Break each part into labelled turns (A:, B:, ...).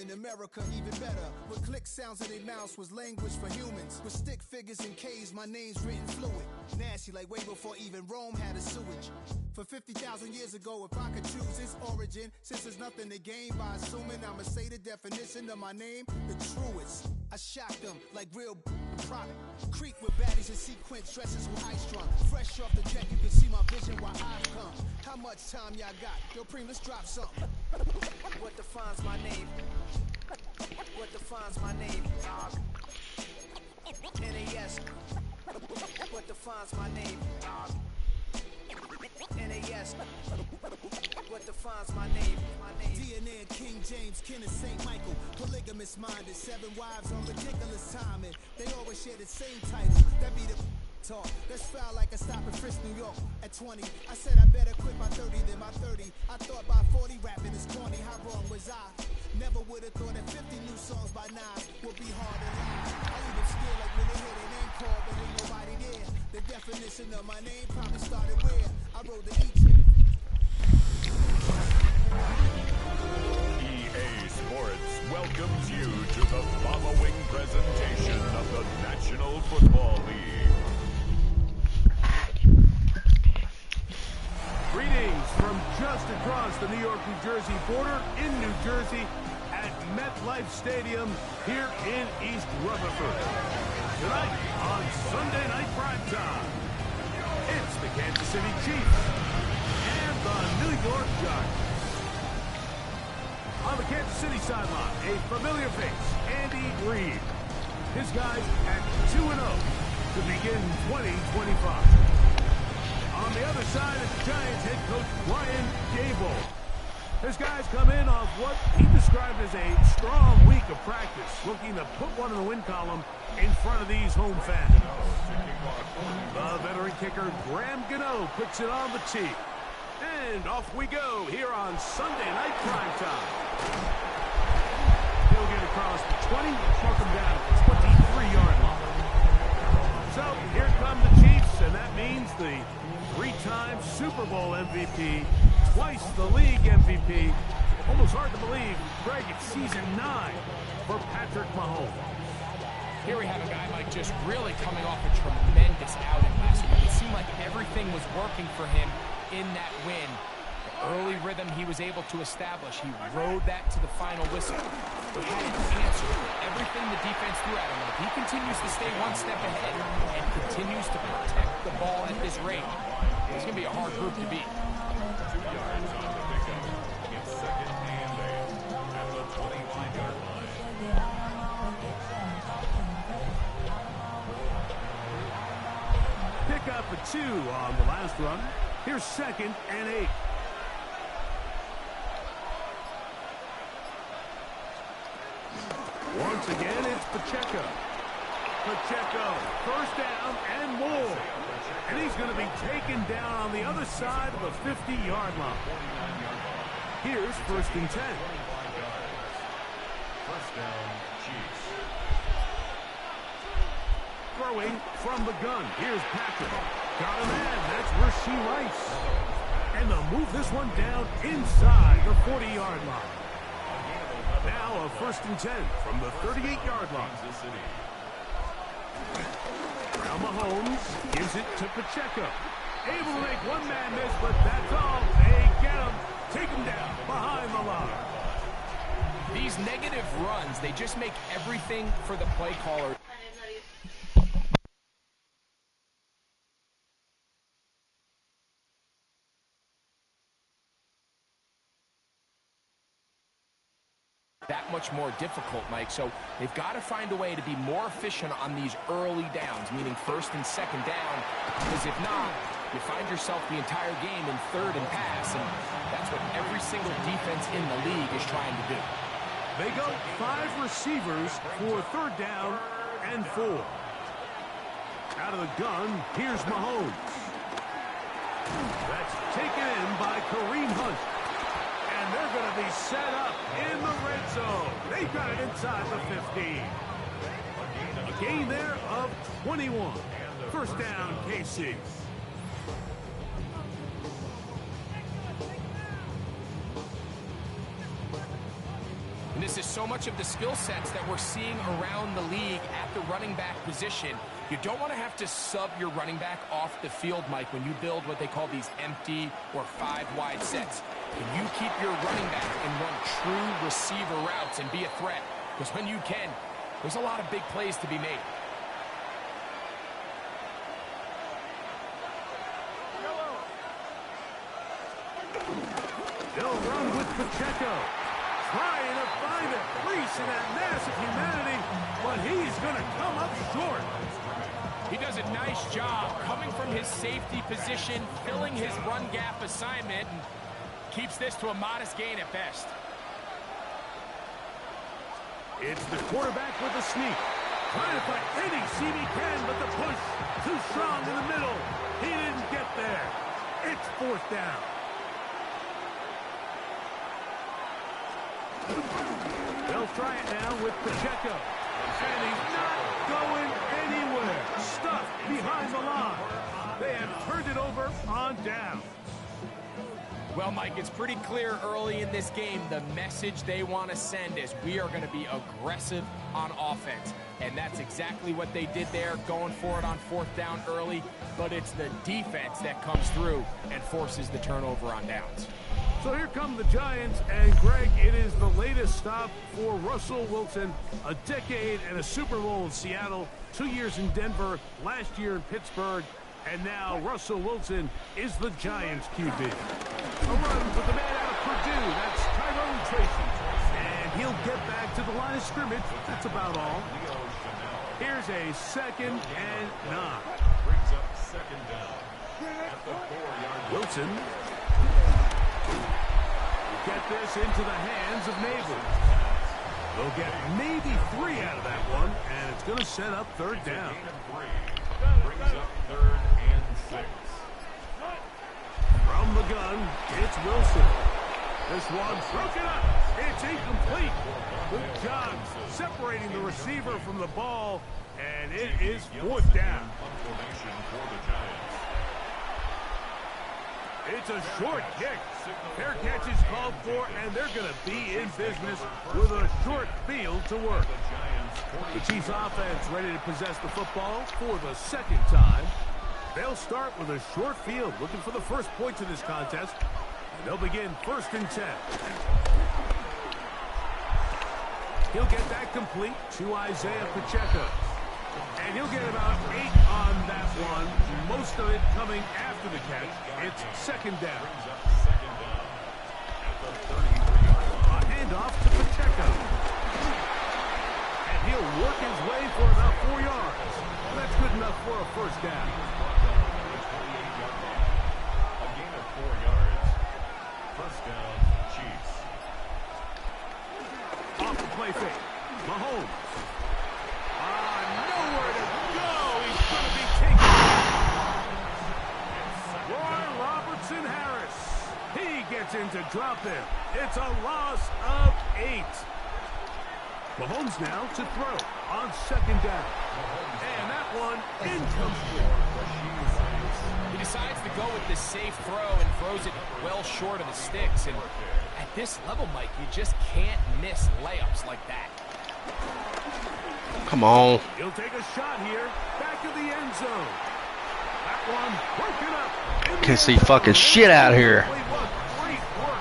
A: in America even better. With click sounds in their mouths was language for humans. With stick figures and K's, my name's written fluid. Nasty like way before even Rome had a sewage. For 50,000 years ago, if I could choose its origin, since there's nothing to gain by assuming, I'ma say the definition of my name, the truest. I shocked them like real product. Creek with baddies and sequence dresses with high strung. Fresh off the jet, you can see my vision while I've come. How much time y'all got? Yo, Preem, let's drop something. What defines my name? What defines my name? NAS. What defines my name? NAS. What defines my name? DNA and King James, kin of St. Michael. Polygamous minded, 7 wives on ridiculous timing. They always share the same title. That be the talk. That's foul like a stop in Frisk, New York. At 20, I said I better quit by 30 than by 30. I thought by 40 rapping is corny. How wrong was I? Never would have thought that 50 new songs by Nas would be hard to lie. I even scared like when they hear their name called, but ain't nobody there. The definition of my name probably started where I wrote the E.
B: EA Sports welcomes you to the following presentation of the National Football League.
C: Greetings from just across the New York-New Jersey border in New Jersey at MetLife Stadium here in East Rutherford. Tonight on Sunday Night Primetime, it's the Kansas City Chiefs and the New York Giants. On the Kansas City sideline, a familiar face, Andy Reid. His guys at 2-0 to begin 2025. On the other side is Giants head coach Brian Daboll. His guys come in off what he described as a strong week of practice, looking to put one in the win column in front of these home fans. The veteran kicker Graham Gano puts it on the tee. And off we go here on Sunday Night Primetime. He'll get across the 20, mark him down at the 23-yard line. So here come the Chiefs, and that means the 3-time Super Bowl MVP, twice the league MVP. Almost hard to believe, Greg, it's season 9 for Patrick Mahomes.
D: Here we have a guy, Mike, just really coming off a tremendous outing last week. It seemed like everything was working for him in that win. The early rhythm he was able to establish, he rode that to the final whistle. But he had to answer everything the defense threw at him. If he continues to stay one step ahead and continues to protect the ball at this rate, it's going to be a hard group to beat.
B: 2 yards on the pickup. It's second and 8 at the 25-yard line.
C: Pick up a 2 on the last run. Here's second and 8. Once again, it's Pacheco. Pacheco, first down and more. And he's going to be taken down on the other side of the 50-yard line. Here's first and 10.
B: First down, Chiefs.
C: Throwing from the gun. Here's Patrick. Got a man. That's Rashee Rice. And they'll move this one down inside the 40-yard line. Now a first and 10 from the 38-yard line. Now Mahomes gives it to Pacheco. Able to make one man miss, but that's all. They get him. Take him down behind the line.
D: These negative runs, they just make everything for the play caller. That much more difficult, Mike. So they've got to find a way to be more efficient on these early downs, meaning first and second down, because if not, you find yourself the entire game in third and pass, and that's what every single defense in the league is trying to do.
C: They go 5 receivers for third down and 4. Out of the gun, here's Mahomes. That's taken in by Kareem Hunt. And they're going to be set up in the red zone. They've got it inside the 15. A gain there of 21. First down, KC.
D: And this is so much of the skill sets that we're seeing around the league at the running back position. You don't want to have to sub your running back off the field, Mike, when you build what they call these empty or 5-wide sets. Can you keep your running back and run true receiver routes and be a threat? Because when you can, there's a lot of big plays to be made.
C: They'll run with Pacheco, trying to find a crease in that mass of humanity, but he's going to come up short.
D: He does a nice job coming from his safety position, filling his run gap assignment, and keeps this to a modest gain at best.
C: It's the quarterback with a sneak, trying to find any seam he can, but the push too strong in the middle. He didn't get there. It's fourth down. They'll try it now with Pacheco. And he's not going anywhere. Stuffed behind the line. They have turned it over on down.
D: Well, Mike, it's pretty clear early in this game the message they want to send is we are going to be aggressive on offense. And that's exactly what they did there, going for it on fourth down early. But it's the defense that comes through and forces the turnover on downs.
C: So here come the Giants, and Greg, it is the latest stop for Russell Wilson. A decade and a Super Bowl in Seattle, 2 years in Denver, last year in Pittsburgh, and now Russell Wilson is the Giants QB. A run with the man out of Purdue, that's Tyrone Tracy. And he'll get back to the line of scrimmage, that's about all. Here's a 2nd and 9.
B: Brings up 2nd down at the 4-yard line.
C: Wilson. Get this into the hands of Nabors. They'll get maybe 3 out of that one, and it's going to set up 3rd down.
B: Brings up 3rd and 6.
C: From the gun, it's Wilson. This one broken up. It's incomplete. Good job separating the receiver from the ball, and it is 4th down. It's a short kick. Fair catch is called for, and they're going to be in business with a short field to work. The Chiefs offense ready to possess the football for the 2nd time. They'll start with a short field, looking for the first points of this contest. They'll begin 1st and 10. He'll get that complete to Isaiah Pacheco. And he'll get about 8 on that one, most of it coming after the catch. It's 2nd down. A handoff to Pacheco. And he'll work his way for about 4 yards. That's good enough for a 1st down.
B: A gain of 4 yards. 1st down, Chiefs.
C: Off the play fake. Mahomes. Nowhere to go. He's going to be taken. Roy Robertson-Harris. He gets in to drop him. It's a loss of 8. Mahomes now to throw on 2nd down. And that one incomplete.
D: He decides to go with the safe throw and throws it well short of the sticks. And at this level, Mike, you just can't miss layups like that.
E: Come on.
C: He'll take a shot here. Back of the end zone. That one broken up.
E: Can't see fucking shit out here.
C: Great work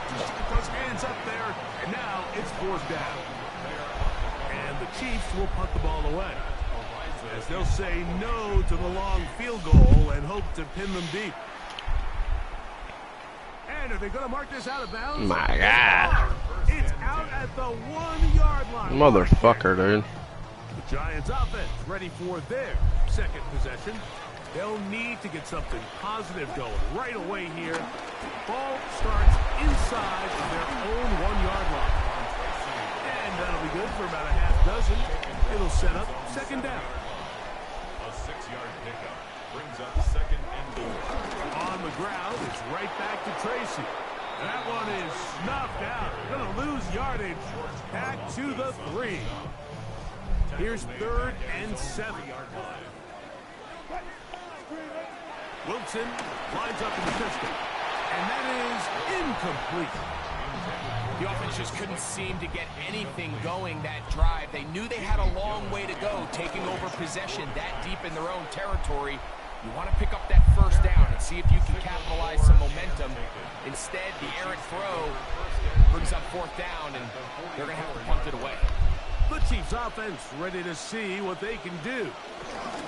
C: to stick those hands up there. And now it's 4th down. And the Chiefs will punt the ball away, as they'll say no to the long field goal and hope to pin them deep. And are they going to mark this out of bounds?
E: My God.
C: It's out at the 1-yard line.
E: Motherfucker, dude.
C: The Giants offense ready for their 2nd possession. They'll need to get something positive going right away here. Ball starts inside of their own 1-yard line. And that'll be good for about a half dozen. It'll set up 2nd down.
B: A 6-yard pickup brings up 2nd and 4.
C: On the ground, it's right back to Tracy. That one is snuffed out. Gonna lose yardage. Back to the 3. Here's 3rd and 7. Wilson lines up in the pistol. And that is incomplete.
D: The offense just couldn't seem to get anything going that drive. They knew they had a long way to go, taking over possession that deep in their own territory. You want to pick up that first down and see if you can capitalize some momentum. Instead, the errant throw brings up fourth down, and they're going to have to punt it away.
C: The Chiefs offense ready to see what they can do.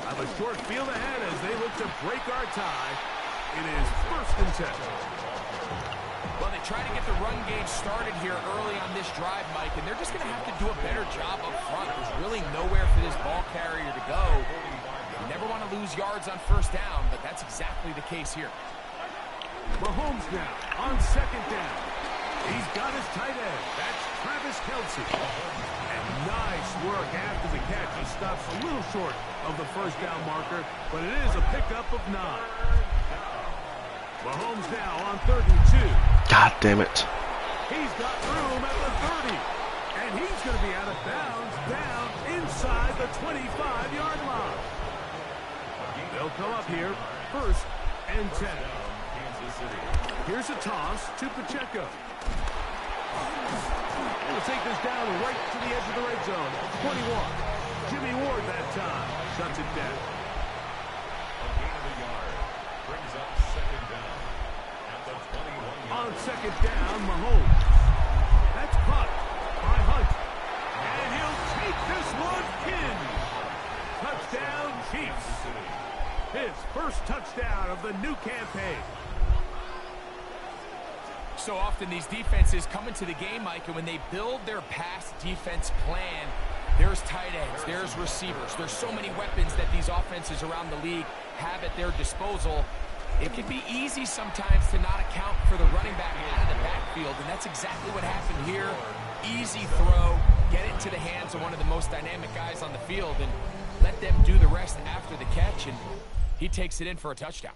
C: Have a short field ahead as they look to break our tie. It is 1st and 10.
D: Well, they try to get the run game started here early on this drive, Mike, and they're just going to have to do a better job up front. There's really nowhere for this ball carrier to go. You never want to lose yards on first down, but that's exactly the case here.
C: Mahomes now on 2nd down. He's got his tight end. That's Travis Kelce. And nice work after the catch. He stops a little short of the first down marker, but it is a pickup of 9. Mahomes now on 3rd and 2.
E: God damn it.
C: He's got room at the 30. And he's going to be out of bounds down inside the 25-yard line. They'll come up here 1st and 10. Here's a toss to Pacheco. He'll take this down right to the edge of the red zone. 21. Jimmy Ward that time shuts it down. On 2nd down, Mahomes. That's caught by Hunt. And he'll take this one in. Touchdown, Chiefs. His first touchdown of the new campaign.
D: So often these defenses come into the game, Mike, and when they build their pass defense plan, there's tight ends, there's receivers. There's so many weapons that these offenses around the league have at their disposal. It can be easy sometimes to not account for the running back out of the backfield, and that's exactly what happened here. Easy throw, get it to the hands of one of the most dynamic guys on the field, and let them do the rest after the catch, and he takes it in for a touchdown.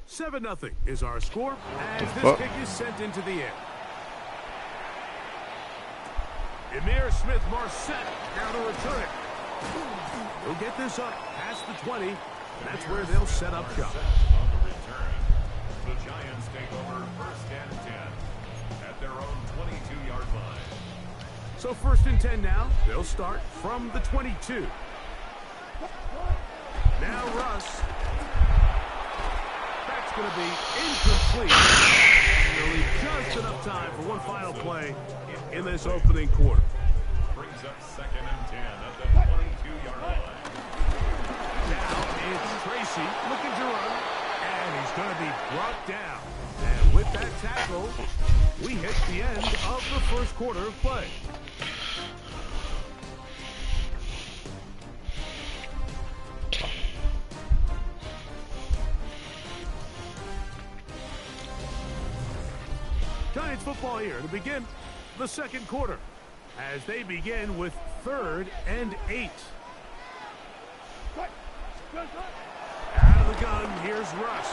C: 7-0 is our score as this kick is sent into the air. Emir Smith-Marset now to return it. He'll get this up past the 20, and that's where they'll set up shop.
B: On the return, the Giants take over 1st and 10 at their own 22-yard line.
C: So 1st and 10 now. They'll start from the 22. Now Russ. That's going to be incomplete. There'll be just enough time for one final play in this opening quarter.
B: Brings up 2nd and 10 at the 22-yard line.
C: Now it's Tracy looking to run, and he's going to be brought down. And with that tackle, we hit the end of the first quarter of play. Giants football here to begin the second quarter as they begin with 3rd and 8. Out of the gun, here's Russ.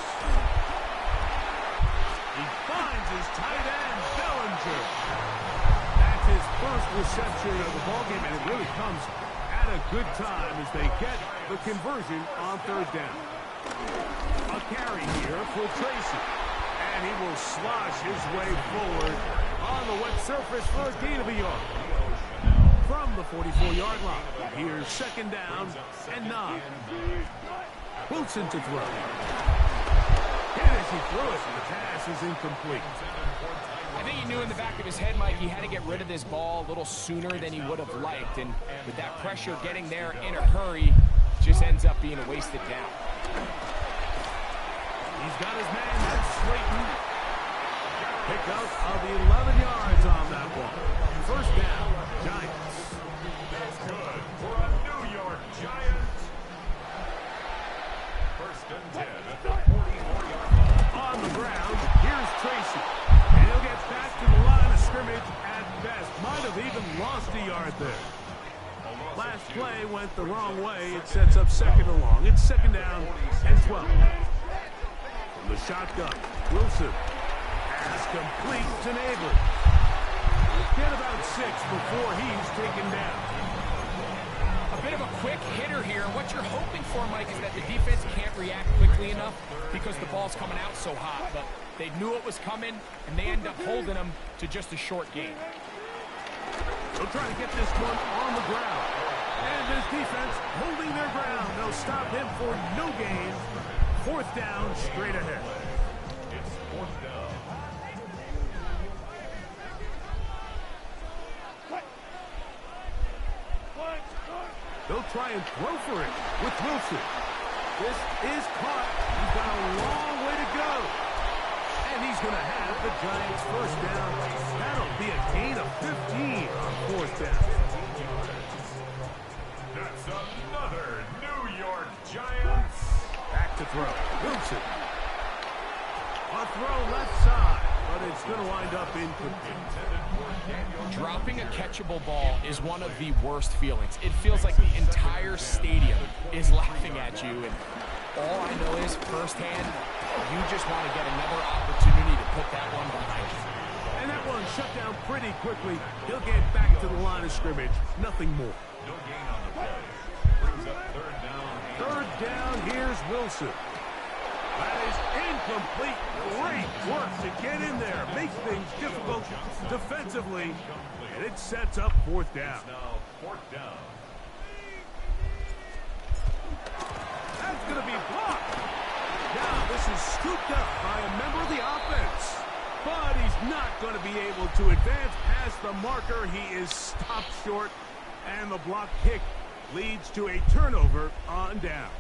C: He finds his tight end, Bellinger. That's his first reception of the ballgame, and it really comes at a good time as they get the conversion on 3rd down. A carry here for Tracy. And he will slosh his way forward on the wet surface for a gain of a yard. From the 44-yard line, here's 2nd down and 9. Wilson to throw. And as he threw it, the pass is incomplete.
D: I think he knew in the back of his head, Mike, he had to get rid of this ball a little sooner than he would have liked. And with that pressure getting there in a hurry, just ends up being a wasted down.
C: He's got his man, that's Slayton. Pick up of 11 yards on that one. 1st down, Giants.
B: That's good for a New York Giants. 1st and 10 at the 44-yard line.
C: On the ground, here's Tracy. And he'll get back to the line of scrimmage at best. Might have even lost a yard there. Last play went the wrong way. It sets up 2nd and long. It's 2nd down and 12. The shotgun, Wilson, pass complete to Neighbors. Get about 6 before he's taken down.
D: A bit of a quick hitter here. What you're hoping for, Mike, is that the defense can't react quickly enough because the ball's coming out so hot. But They knew it was coming, and they end up holding them to just a short gain.
C: They'll try to get this one on the ground. And this defense holding their ground. They'll stop him for no gain. 4th down, straight ahead.
B: It's 4th down.
C: They'll try and throw for it with Wilson. This is caught. He's got a long way to go. And he's going to have the Giants' 1st down. That'll be a gain of 15 on 4th down.
B: That's another New York Giants.
C: Back to throw. Wilson. A throw left side, but it's going to wind up incomplete.
D: Dropping a catchable ball is one of the worst feelings. It feels like the entire stadium is laughing at you, and all I know is firsthand, you just want to get another opportunity to put that one behind you.
C: And that one shut down pretty quickly. He'll get back to the line of scrimmage. Nothing more.
B: No gain on the play. Brings up 3rd down.
C: 3rd down, here's Wilson. That is incomplete. Great work to get in there. Makes things difficult defensively. And it sets up 4th down.
B: Now 4th down.
C: That's going to be blocked. Now this is scooped up by a member of the offense. But he's not going to be able to advance past the marker. He is stopped short. And the block kick leads to a turnover on downs.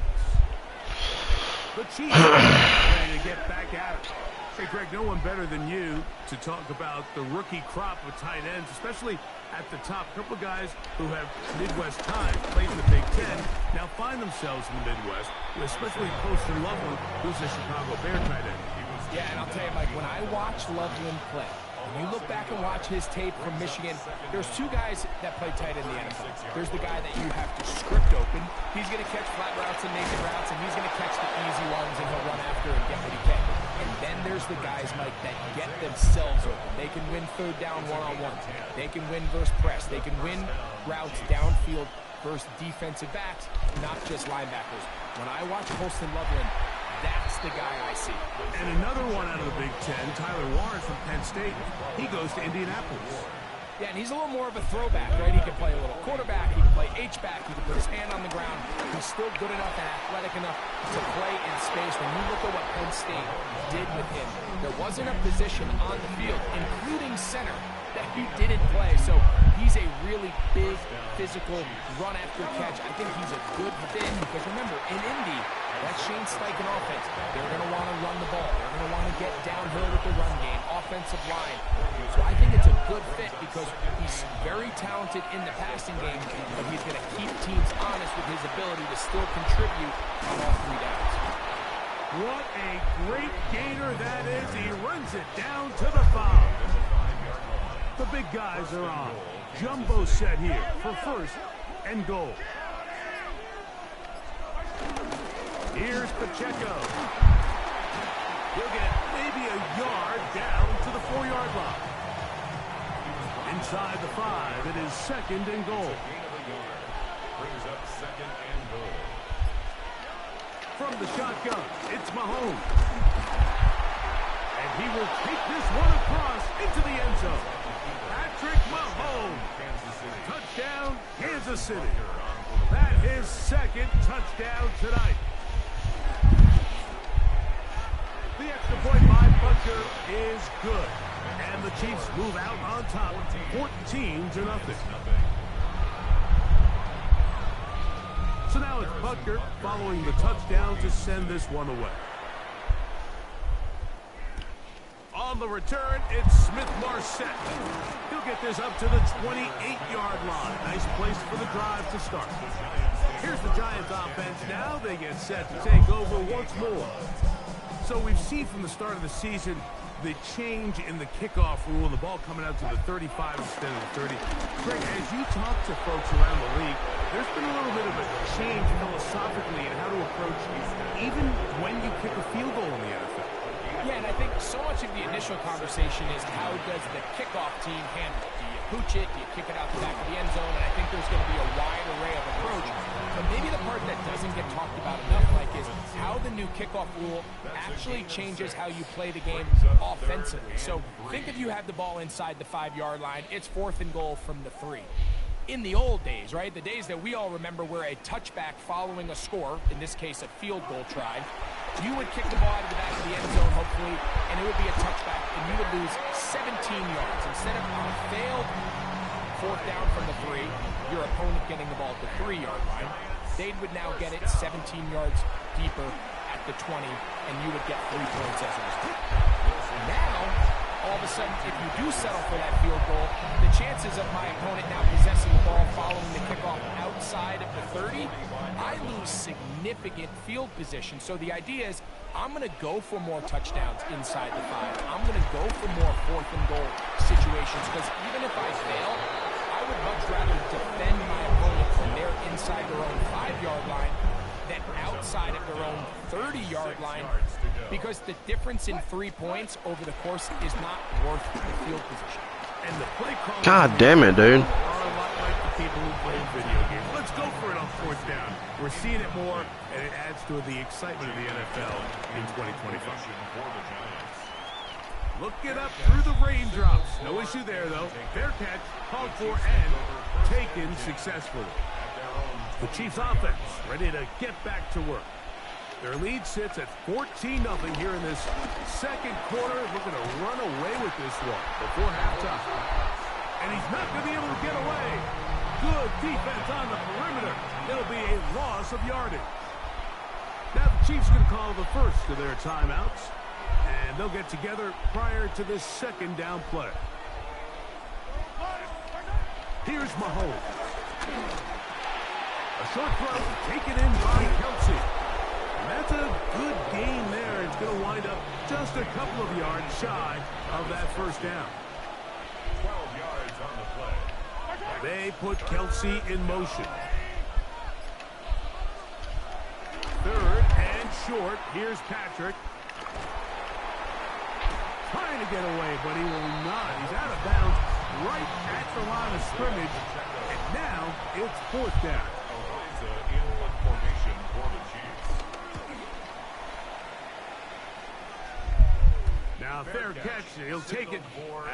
C: The Chiefs are ready to get back at it. Hey, Greg, no one better than you to talk about the rookie crop of tight ends, especially at the top. A couple of guys who have Midwest ties, played in the Big Ten, now find themselves in the Midwest, especially Poston Loveland, who's a Chicago Bear tight end.
D: Yeah, and I'll tell you, Mike, when I watch Loveland play, when you look back and watch his tape from Michigan, there's 2 guys that play tight in the NFL. There's the guy that you have to script open. He's going to catch flat routes and naked routes, and he's going to catch the easy ones, and he'll run after and get what he can. And then there's the guys, Mike, that get themselves open. They can win 3rd down one-on-ones. They can win versus press. They can win routes downfield versus defensive backs, not just linebackers. When I watch Poston Loveland, that's the guy I see.
C: And another one out of the Big Ten, Tyler Warren from Penn State. He goes to Indianapolis.
D: Yeah, and he's a little more of a throwback, right? He can play a little quarterback, he can play H-back, he can put his hand on the ground. He's still good enough and athletic enough to play in space. When you look at what Penn State did with him, there wasn't a position on the field, including center, that he didn't play. So he's a really big, physical, run-after-catch. I think he's a good fit because, remember, in Indy, that Shane Steichen offense, they're going to want to run the ball. They're going to want to get downhill with the run game, offensive line. So I think it's a good fit because he's very talented in the passing game, but he's going to keep teams honest with his ability to still contribute on all 3 downs.
C: What a great gainer that is. He runs it down to the 5. The big guys are on. Jumbo set here for 1st and goal. Here's Pacheco. He'll get maybe a yard down to the 4-yard line. Inside the 5, it is 2nd and goal.
B: Brings up 2nd and goal.
C: From the shotgun, it's Mahomes. And he will take this one across into the end zone. Patrick Mahomes. Touchdown, Kansas City. That is 2nd touchdown tonight. The extra point by Butker is good. And the Chiefs move out on top, 14-0. So now it's Butker following the touchdown to send this one away. On the return, it's Smith-Marset. He'll get this up to the 28-yard line. Nice place for the drive to start. Here's the Giants offense. Now they get set to take over once more. So we've seen from the start of the season the change in the kickoff rule, the ball coming out to the 35 instead of the 30. Greg, as you talk to folks around the league, there's been a little bit of a change philosophically in how to approach even when you kick a field goal in the NFL.
D: Yeah, and I think so much of the initial conversation is how does the kickoff team handle it? Do you pooch it? Do you kick it out the back of the end zone? And I think there's going to be a wide array of approach. But maybe the part that doesn't get talked about enough, Mike, is how the new kickoff rule actually changes how you play the game offensively. So think if you have the ball inside the 5-yard line, it's 4th and goal from the 3. In the old days, right, the days that we all remember where a touchback following a score, in this case a field goal try, you would kick the ball out of the back of the end zone, hopefully, and it would be a touchback, and you would lose 17 yards. Instead of on a failed 4th down from the 3, your opponent getting the ball at the 3-yard line, they would now get it 17 yards deeper at the 20, and you would get 3 points as a result. Now, all of a sudden, if you do settle for that field goal, the chances of my opponent now possessing the ball following the kickoff outside of the 30, I lose significant field position. So the idea is I'm going to go for more touchdowns inside the 5. I'm going to go for more 4th and goal situations, because even if I fail, I would much rather defend my opponent when they're inside their own 5-yard line than outside of their own 30-yard line, because the difference in 3 points over the course is not worth the field position.
C: And the play call.
E: God damn it, dude.
C: Are a lot like the people who play video games. Let's go for it on 4th down. We're seeing it more, and it adds to the excitement of the NFL in 2025. Looking up through the raindrops. No issue there, though. Fair catch, called for, and taken successfully. The Chiefs offense ready to get back to work. Their lead sits at 14-0 here in this second quarter. Looking to run away with this one before halftime. And he's not going to be able to get away. Good defense on the perimeter. It'll be a loss of yardage. Now the Chiefs going to call the first of their timeouts. And they'll get together prior to this 2nd down play. Here's Mahomes. A short throw taken in by Kelsey. And that's a good gain there. It's going to wind up just a couple of yards shy of that 1st down.
B: 12 yards on the play.
C: They put Kelsey in motion. 3rd and short. Here's Patrick. Trying to get away, but he will not. He's out of bounds right at the line of scrimmage. And now it's 4th down.
B: In formation for the Chiefs.
C: Now, fair catch. He'll take it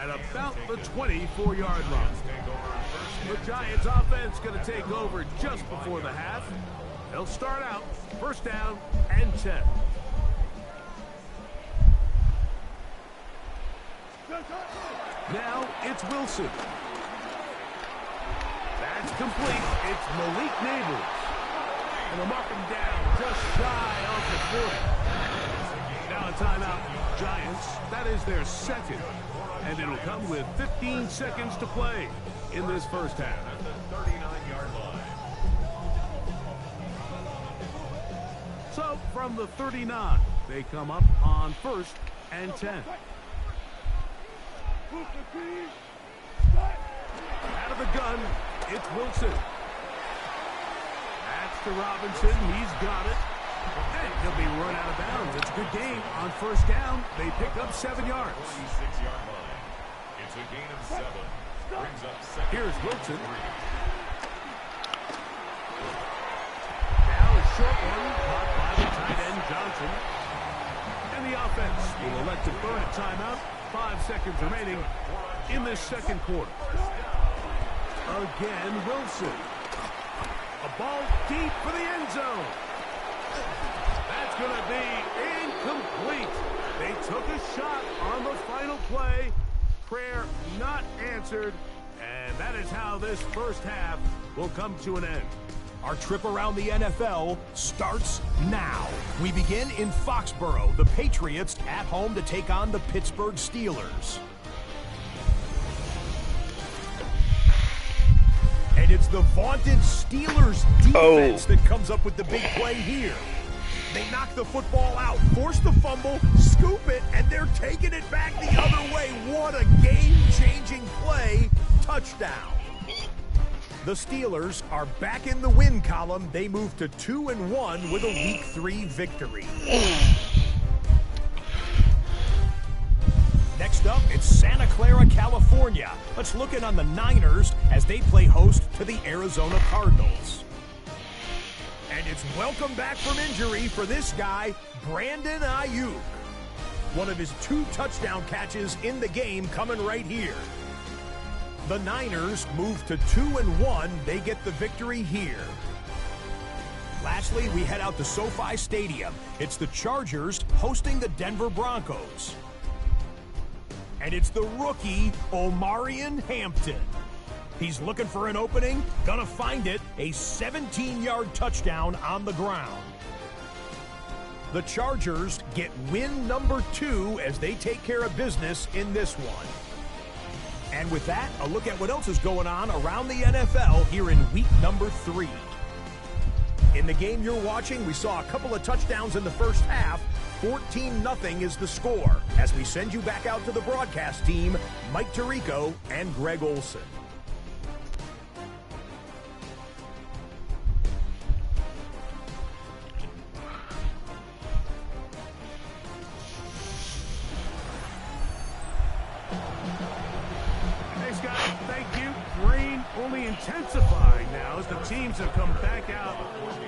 C: at about the 24-yard line. The Giants offense going to take over just before the half. They'll start out 1st down and 10. Now it's Wilson. That's complete. It's Malik Neighbors. And they'll mark him down just shy of the 40. Now a timeout, Giants. That is their 2nd. And it'll come with 15 seconds to play in this 1st half.
B: At the 39-yard line.
C: So from the 39, they come up on 1st and 10. Out of the gun, it's Wilson. That's to Robinson. He's got it. And he'll be run out of bounds. It's a good game on 1st down. They pick up 7 yards.
B: 46-yard line. It's a gain of 7. Brings up 2nd.
C: Here's Wilson. Now a short one caught by the tight end Johnson. And the offense will elect to burn a timeout. 5 seconds remaining in this 2nd quarter. Again, Wilson. A ball deep for the end zone. That's going to be incomplete. They took a shot on the final play. Prayer not answered. And that is how this 1st half will come to an end.
F: Our trip around the NFL starts now. We begin in Foxborough. The Patriots at home to take on the Pittsburgh Steelers. And it's the vaunted Steelers defense that comes up with the big play here. They knock the football out, force the fumble, scoop it, and they're taking it back the other way. What a game-changing play. Touchdown. The Steelers are back in the win column. They move to 2-1 with a Week 3 victory. Next Next up, it's Santa Clara, California. Let's look in on the Niners as they play host to the Arizona Cardinals. And it's welcome back from injury for this guy, Brandon Ayuk. One of his 2 touchdown catches in the game coming right here. The Niners move to 2-1. They get the victory here. Lastly, we head out to SoFi Stadium. It's the Chargers hosting the Denver Broncos. And it's the rookie, Omarion Hampton. He's looking for an opening, gonna find it, a 17-yard touchdown on the ground. The Chargers get win number 2 as they take care of business in this one. And with that, a look at what else is going on around the NFL here in week number 3. In the game you're watching, we saw a couple of touchdowns in the first half. 14-0 is the score as we send you back out to the broadcast team, Mike Tirico and Greg Olson.
C: Hey, Scott, thank you. Rain only intensifying now as the teams have come back out.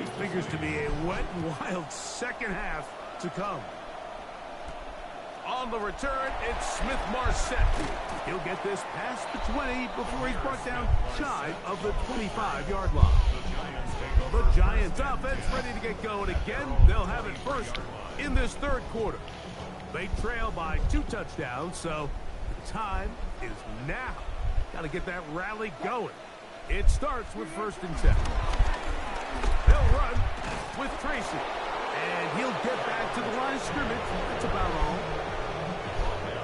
C: It figures to be a wet and wild second half to come. On the return, it's Smith-Marset. He'll get this past the 20 before he's brought down shy of the 25-yard line. The Giants offense ready to get going again. They'll have it first in this third quarter. They trail by 2 touchdowns, so the time is now. Got to get that rally going. It starts with 1st and 10. They'll run with Tracy. And he'll get back to the line of scrimmage. That's about all.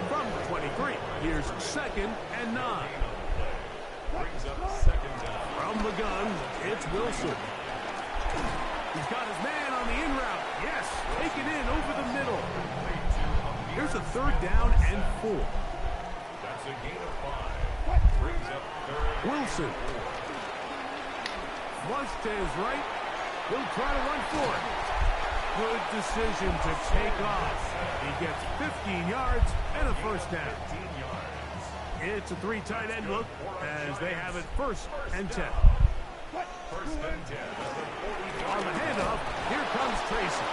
C: From the 23, here's 2nd and 9. From the gun, it's Wilson. He's got his man on the in route. Yes, taken in over the middle. Here's a 3rd down and 4.
B: That's a gain of 5. Brings up 3rd.
C: Wilson. Once to his right. He'll try to run for it. Good decision to take off. He gets 15 yards and a 1st down. It's a 3 tight end look as they have it 1st and 10. On the handoff, here comes Tracy.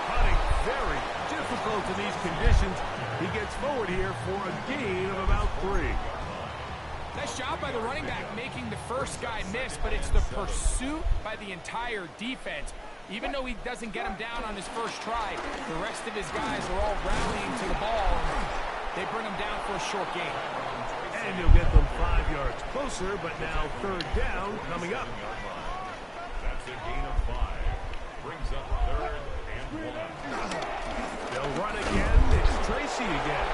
C: Cutting very difficult in these conditions. He gets forward here for a gain of about 3.
D: Nice job by the running back making the first guy miss, but it's the pursuit by the entire defense. Even though he doesn't get him down on his first try, the rest of his guys are all rallying to the ball. They bring him down for a short gain.
C: And he'll get them 5 yards closer, but now 3rd down coming up.
B: That's a gain of 5. Brings up 3rd and 1.
C: They'll run again. It's Tracy again.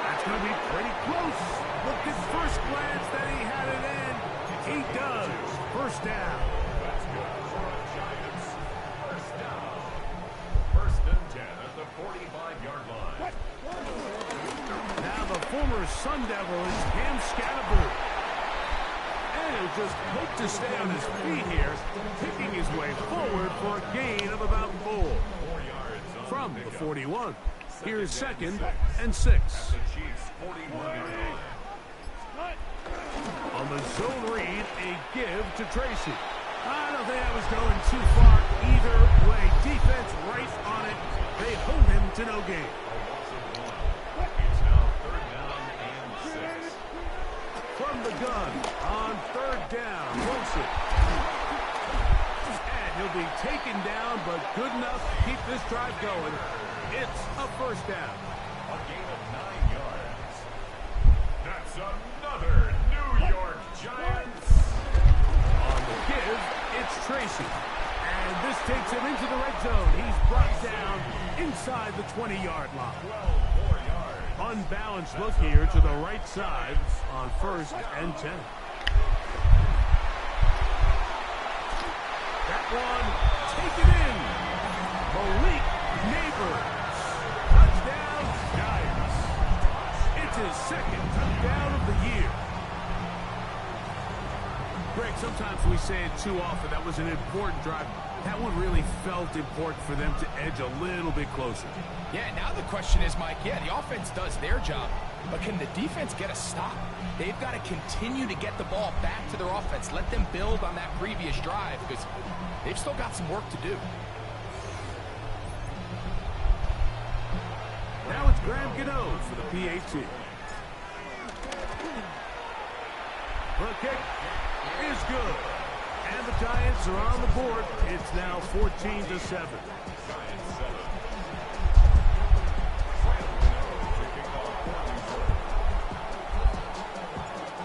C: That's going to be pretty close. Look at first glance that he had it in. He does. 1st down.
B: That's good for the Giants. 1st down. 1st and 10 at the 45-yard line.
C: Now the former Sun Devil is Cam Scatterboot. And he'll just hope to stay on his feet here, picking his way forward for a gain of about 4.
B: 4 yards
C: From the 41. Here's 2nd and 6.
B: the Chiefs 41.
C: On the zone read, a give to Tracy. I don't think that was going too far either way. Defense right on it. They hold him to no gain.
B: It's now 3rd down and 6.
C: From the gun on 3rd down, Wilson. And he'll be taken down, but good enough to keep this drive going. It's a 1st down.
B: A gain of 9 yards. That's another New York Giants.
C: On the give, it's Tracy. And this takes him into the red zone. He's brought down inside the 20-yard line.
B: 4 yards.
C: Unbalanced look here to the right side on 1st and 10. That one taken in. Malik Neighbors. Touchdown, Giants. It's his 2nd touchdown of the year. Greg, sometimes we say it too often. That was an important drive. That one really felt important for them to edge a little bit closer.
D: Yeah, now the question is, Mike, the offense does their job. but can the defense get a stop? They've got to continue to get the ball back to their offense. Let them build on that previous drive because they've still got some work to do.
C: Now it's Graham Gano for the PAT. The kick is good. And the Giants are on the board. It's now 14-7.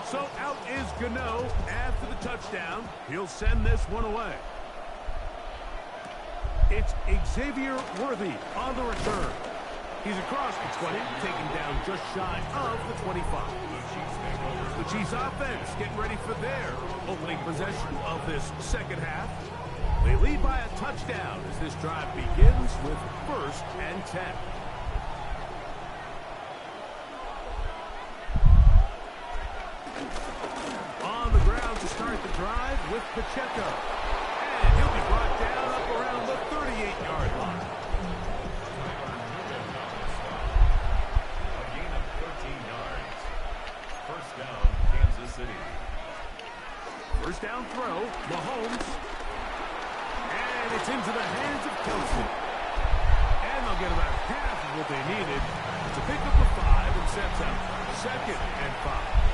C: So out is Gano after the touchdown. He'll send this one away. It's Xavier Worthy on the return. He's across the 20, taken down just shy of the 25. The Chiefs offense getting ready for their opening possession of this second half. They lead by a touchdown as this drive begins with 1st and 10. On the ground to start the drive with Pacheco. And he'll be brought down up around the 38-yard line.
B: A gain of 13 yards. First down, Kansas City.
C: First down throw, Mahomes. And it's into the hands of Kelsey. And they'll get about half of what they needed to pick up the 5 and sets up 2nd and 5.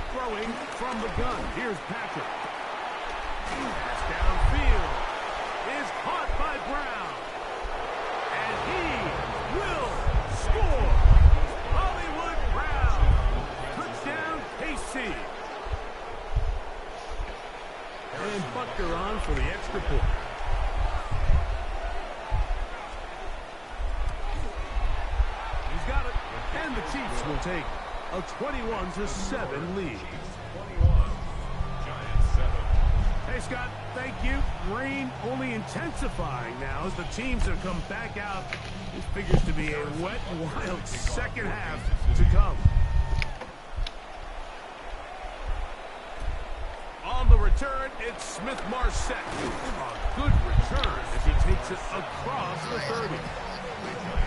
C: Throwing from the gun. Here's Patrick. Pass downfield is caught by Brown. And he will score. Hollywood Brown. Touchdown, KC. And Butker on for the extra point. He's got it. And the Chiefs will take a 21-7 lead. Hey, Scott, thank you. Rain only intensifying now as the teams have come back out. This figures to be a wet, wild second half to come. On the return, it's Smith-Marset. A good return as he takes it across the 30.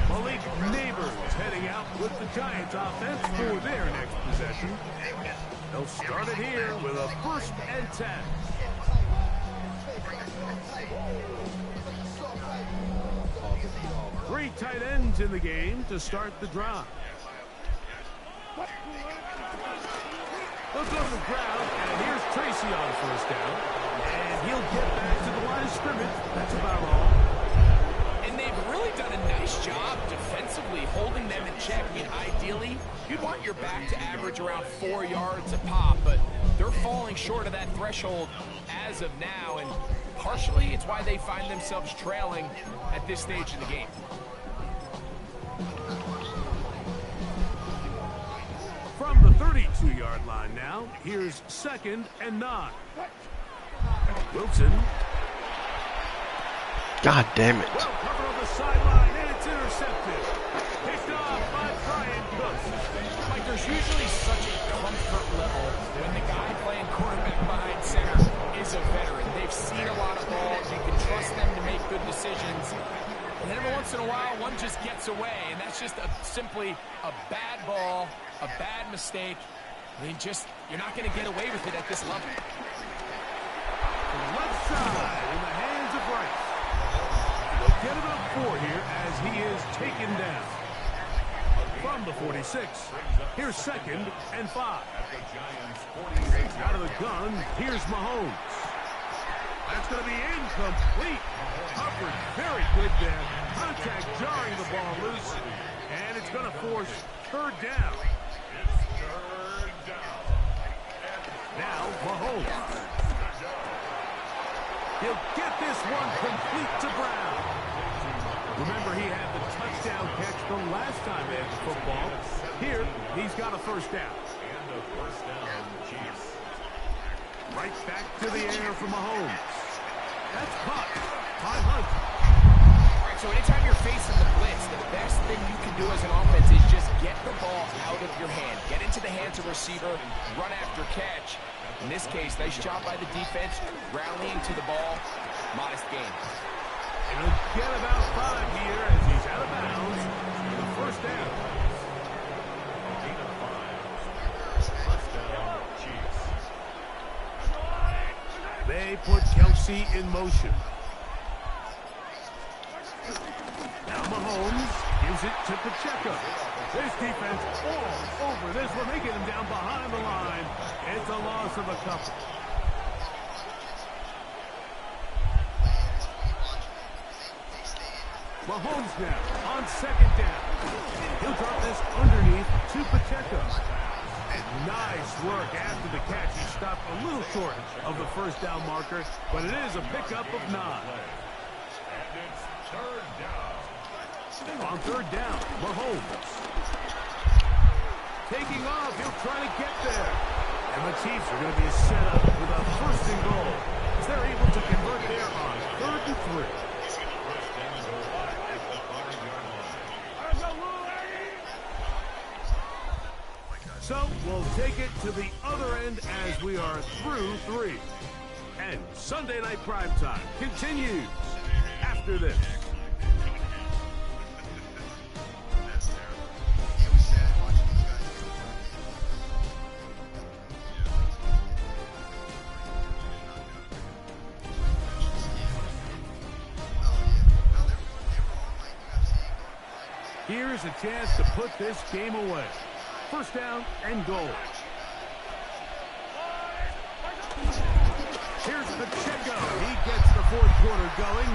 C: Malik Neighbors heading out with the Giants offense for their next possession. They'll start it here with a 1st and 10. 3 tight ends in the game to start the drive. Look on the ground, and here's Tracy on 1st down. And he'll get back to the line of scrimmage. That's about all.
D: And they've really done a nice job defensively holding them in check. I mean, ideally, you'd want your back to average around 4 yards a pop, but they're falling short of that threshold as of now, and partially it's why they find themselves trailing at this stage in the game.
C: From the 32-yard line now, here's 2nd and 9. Wilson.
E: God damn it.
C: Well covered on the sideline, and it's intercepted. Picked off by Brian Cook.
D: Like, there's usually such a comfort level when the guy playing quarterback behind center is a veteran. They've seen a lot of balls. You can trust them to make good decisions. And then every once in a while, one just gets away, and that's just simply a bad ball, a bad mistake. I mean, you're not going to get away with it at this level.
C: Left side in the hands of Rice. They'll get it up 4 here as he is taken down. From the 46, here's 2nd and 5. Out of the gun, here's Mahomes. That's going to be incomplete. Covered very good there. Contact jarring the ball loose. And it's going to force 3rd down. Now Mahomes. He'll get this one complete to Brown. Remember, he had the touchdown catch the last time they had the football. Here, he's got a 1st down. Right back to the air for Mahomes. That's caught by Hunt.
D: All right, so anytime you're facing the blitz, the best thing you can do as an offense is just get the ball out of your hand. Get into the hands of receiver, run after catch. In this case, nice job by the defense, rallying to the ball. Modest gain.
C: He'll get about 5 here as he's out of bounds for the first down. They put Kelsey in motion. Now Mahomes gives it to Pacheco. This defense all over this one. They get him down behind the line. It's a loss of a couple. Mahomes now on second down. He'll drop this underneath to Pacheco. And nice work after the catch. He stopped a little short of the first down marker, but it is a pickup of 9.
B: And it's third down.
C: On third down, Mahomes. Taking off, he'll try to get there. And the Chiefs are going to be set up with a first and goal as they're able to convert there on 3rd and 3. So we'll take it to the other end as we are through 3. And Sunday Night Primetime continues after this. Here's a chance to put this game away. First down and goal. Here's Pacheco. He gets the fourth quarter going.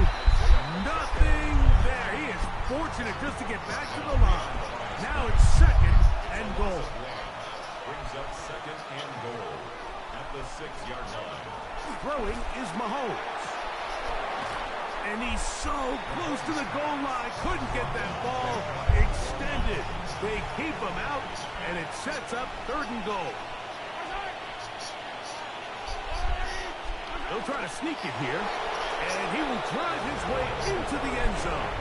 C: Nothing there. He is fortunate just to get back to the line. Now it's second and goal.
B: Brings up second and goal at the 6-yard line.
C: Throwing is Mahomes. And he's so close to the goal line. Couldn't get that ball extended. They keep him out, and it sets up 3rd and goal. They'll try to sneak it here, and he will drive his way into the end zone.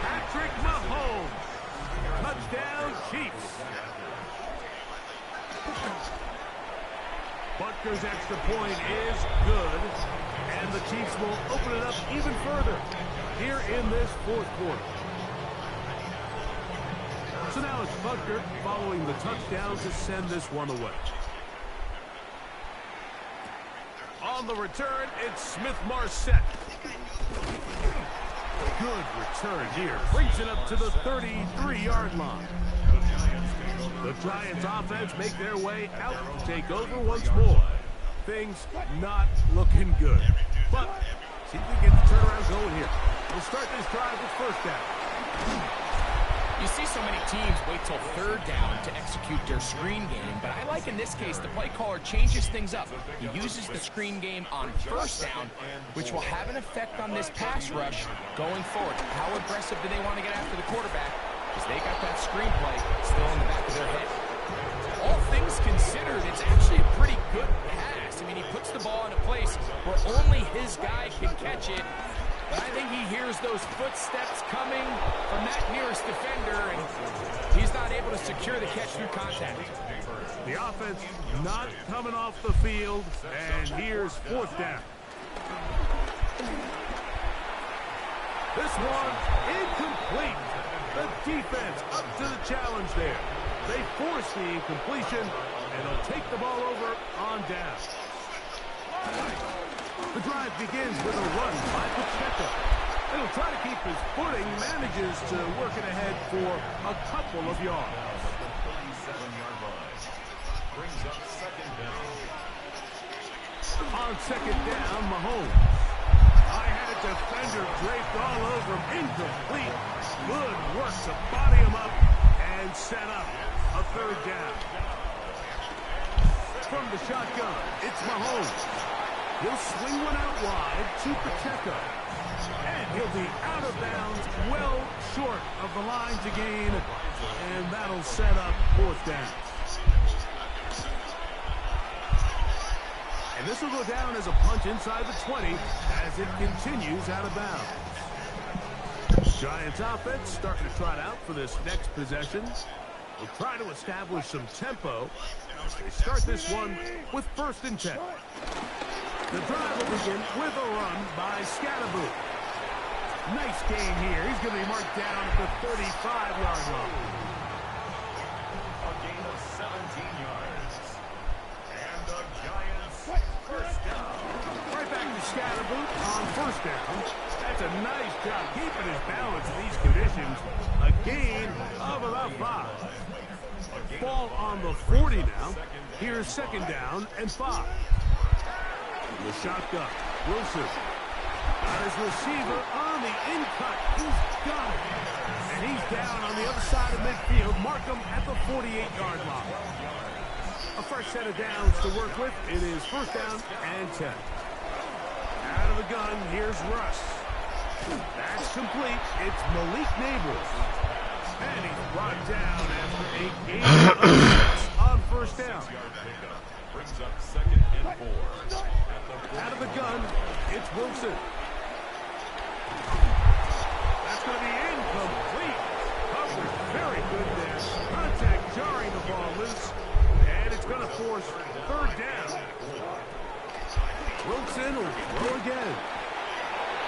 C: Patrick Mahomes. Touchdown, Chiefs. Butker's extra point is good, and the Chiefs will open it up even further here in this 4th quarter. So now it's Butker following the touchdown to send this one away. On the return, it's Smith-Marset. Good return here. Brings it up to the 33-yard line. The Giants offense make their way out to take over once more. Things not looking good. But see if we get the turnaround going here. We'll start this drive with first down.
D: You see so many teams wait till 3rd down to execute their screen game, but I like in this case the play caller changes things up. He uses the screen game on 1st down, which will have an effect on this pass rush going forward. How aggressive do they want to get after the quarterback? Because they got that screenplay still in the back of their head. All things considered, it's actually a pretty good pass. I mean, he puts the ball in a place where only his guy can catch it. But I think he hears those footsteps coming from that nearest defender, and he's not able to secure the catch through contact.
C: The offense not coming off the field, and here's 4th down. This one incomplete. The defense up to the challenge there. They force the incompletion, and they'll take the ball over on down. The drive begins with a run by Pacheco. And he'll try to keep his footing, manages to work it ahead for a couple of yards.
B: 37-yard line. Brings up second down.
C: On second down, Mahomes. I had a defender draped all over him. Incomplete. Good work to body him up and set up a 3rd down. From the shotgun, it's Mahomes. He'll swing one out wide to Pacheco. And he'll be out of bounds, well short of the line to gain. And that'll set up 4th down. And this will go down as a punch inside the 20 as it continues out of bounds. Giants offense starting to trot out for this next possession. We'll try to establish some tempo. They start this one with 1st and 10. The drive will begin with a run by Scatterboot. Nice game here. He's going to be marked down at the 35-yard line.
B: A gain of 17 yards. And the Giants first down.
C: Right back to Scatterboot on first down. That's a nice job keeping his balance in these conditions. A gain of about 5. Ball on the 40 now. Here's second down and 5. The shotgun. Wilson. Got his receiver on the in-cut. He's got it. And he's down on the other side of midfield. Mark him at the 48-yard line. A fresh set of downs to work with. It is first down and 10. Out of the gun, here's Russ. That's complete. It's Malik Neighbors. And he's brought down after a gain of 6 on first down.
B: Brings up second and 4.
C: Out of the gun, it's Wilson. That's going to be incomplete. Coverage very good there. Contact jarring the ball loose. And it's going to force third down. Wilson will throw again.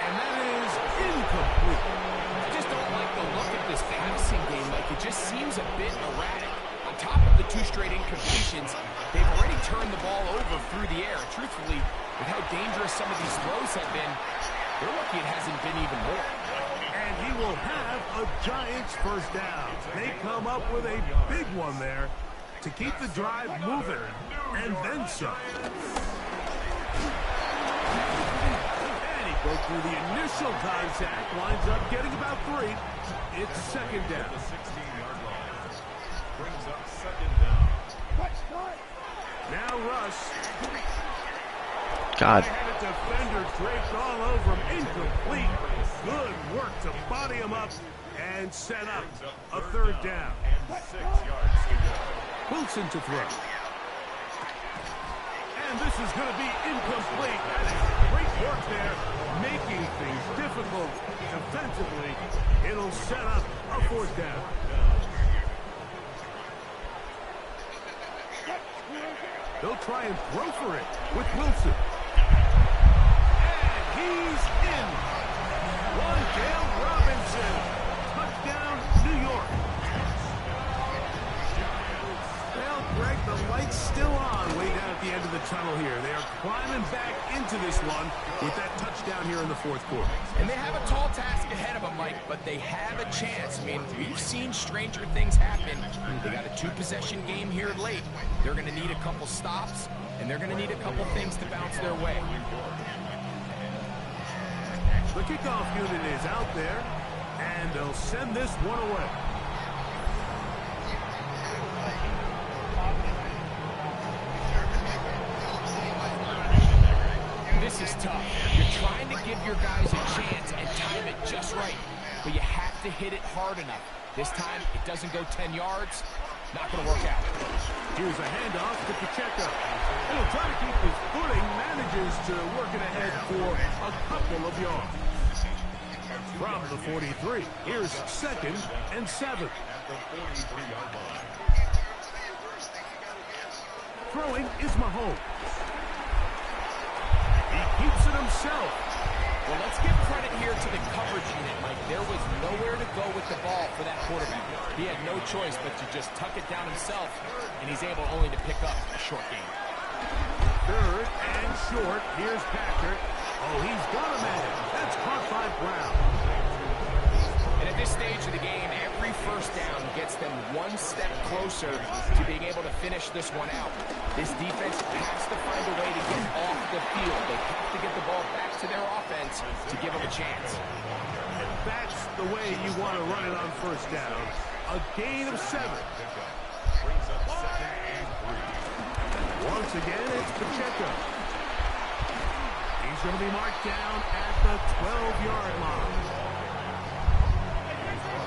C: And that is incomplete.
D: I just don't like the look of this passing game. Like, it just seems a bit erratic. On top of the 2 straight incompletions, they've already turned the ball over through the air. Truthfully, with how dangerous some of these throws have been, they're lucky it hasn't been even more.
C: And he will have a Giants first down. They come up with a big one there to keep the drive moving. And then some. And he broke through the initial contact. Winds up getting about 3. It's second down.
B: The 16-yard line. Brings up second down.
C: Now Russ.
E: God.
C: They had a defender draped all over him. Incomplete. Good work to body him up and set up a third down.
B: And 6 yards to go.
C: Wilson to throw. And this is going to be incomplete. That is great work there, making things difficult defensively. It'll set up a fourth down. They'll try and throw for it with Wilson. And he's in. Wandale Robinson. Touchdown, New York. Well, Greg, the light's still on way down at the end of the tunnel here. They are climbing back into this one with that touchdown here in the fourth quarter.
D: And they have a tall task ahead of them, Mike, but they have a chance. I mean, we've seen stranger things happen. They got a 2-possession game here late. They're going to need a couple stops, and they're going to need a couple things to bounce their way.
C: The kickoff unit is out there, and they'll send this one away.
D: This is tough. You're trying to give your guys a chance and time it just right, but you have to hit it hard enough. This time, it doesn't go 10 yards. Not going to work out.
C: Here's a handoff to Pacheco. He'll try to keep his footing, manages to work it ahead for a couple of yards. From the 43, here's second and 7. Throwing is Mahomes. He keeps it himself.
D: Well, let's give credit here to the coverage unit, Mike. There was nowhere to go with the ball for that quarterback. He had no choice but to just tuck it down himself, and he's able only to pick up a short gain.
C: Third and short. Here's Patrick. Oh, he's got a man. That's caught by Brown.
D: And at this stage of the game, every first down gets them one step closer to being able to finish this one out. This defense has to find a way to get off the field. They have to get the ball back to their offense to give them a chance.
C: That's the way you want to run it on first down. A gain of 7. Once again, it's Pacheco. He's going to be marked down at the 12-yard line.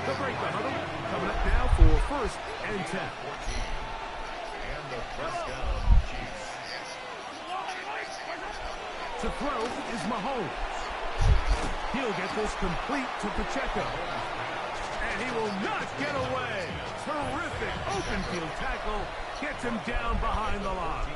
C: The break the huddle. Coming up now for first and 10.
B: And the first down, Chiefs.
C: To throw is Mahomes. He'll get this complete to Pacheco. And he will not get away. Terrific open field tackle. Gets him down behind the line.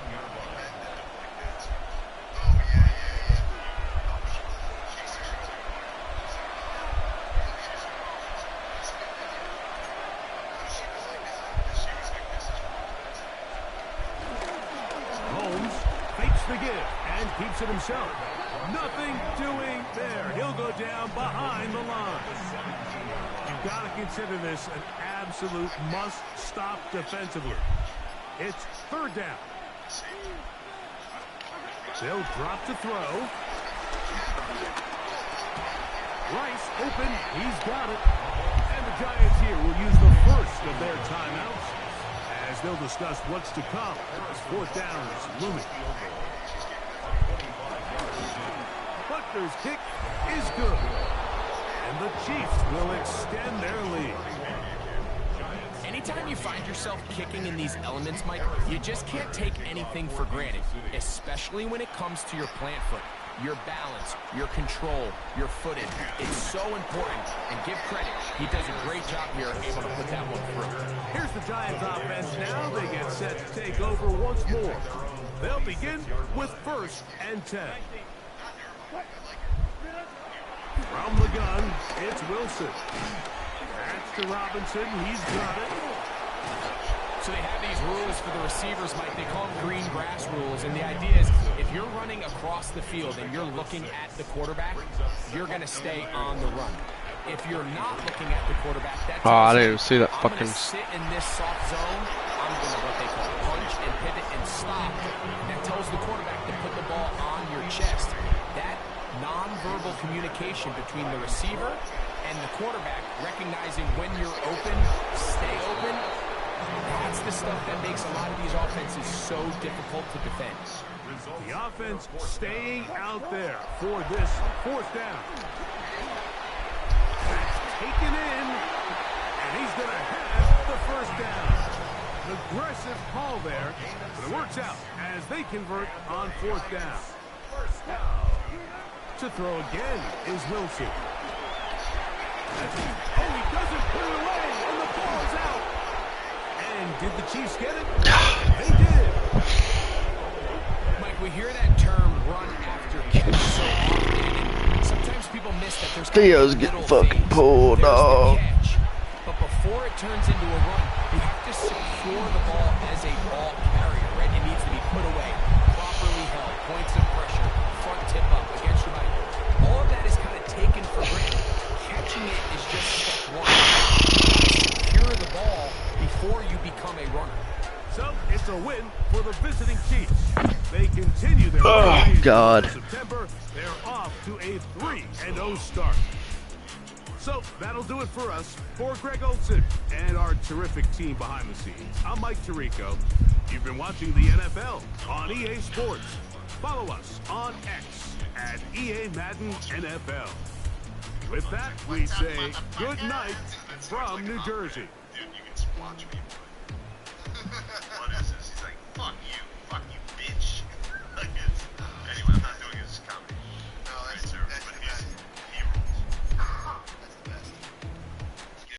C: the give and keeps it himself. Nothing doing there. He'll go down behind the line. You've got to consider this an absolute must-stop defensively. It's third down. They'll drop to throw. Rice open. He's got it. And the Giants here will use the first of their timeouts as they'll discuss what's to come as fourth down is looming. Butler's kick is good. And the Chiefs will extend their lead.
D: Anytime you find yourself kicking in these elements, Mike, you just can't take anything for granted, especially when it comes to your plant foot, your balance, your control, your footing. It's so important, and give credit. He does a great job here, able to put that one through.
C: Here's the Giants offense now. They get set to take over once more. They'll begin with 1st and 10. From the gun, it's Wilson. That's to Robinson. He's got it.
D: So they have these rules for the receivers, Mike. They call them green grass rules. And the idea is if you're running across the field and you're looking at the quarterback, you're going to stay on the run. If you're not looking at the quarterback, that's
E: I didn't even see that
D: I'm
E: fucking...
D: going to sit in this soft zone. I'm going to what they call punch and pivot and stop. And that tells the quarterback to put the ball on your chest. That non-verbal communication between the receiver and the quarterback, recognizing when you're open, stay open, that's the stuff that makes a lot of these offenses so difficult to defend.
C: The offense staying out there for this fourth down. That's taken in, and he's going to have the first down. Aggressive call there, but it works out as they convert on fourth down. To throw again is Wilson. He doesn't put it away, and the ball is out. And did the Chiefs get it? They did.
D: Mike, we hear that term run after catch so often, and sometimes people miss that there's
E: Theo's getting fucking pulled, dog.
D: But before it turns into a run, you have to secure the ball as a ball carrier, right? It needs to be put away, properly held, points of pressure, front tip up against your body. All of that is kind of taken for granted. Catching it is just step one. You secure the ball before you become a runner.
C: So it's a win for the visiting Chiefs. They continue their
E: God.
C: In September. They're off to a 3-0 start. So that'll do it for us. For Greg Olson and our terrific team behind the scenes, I'm Mike Tirico. You've been watching the NFL on EA Sports. Follow us on X at EA Madden NFL. With that, we say good night from New Jersey.
G: Dude, you can watch me.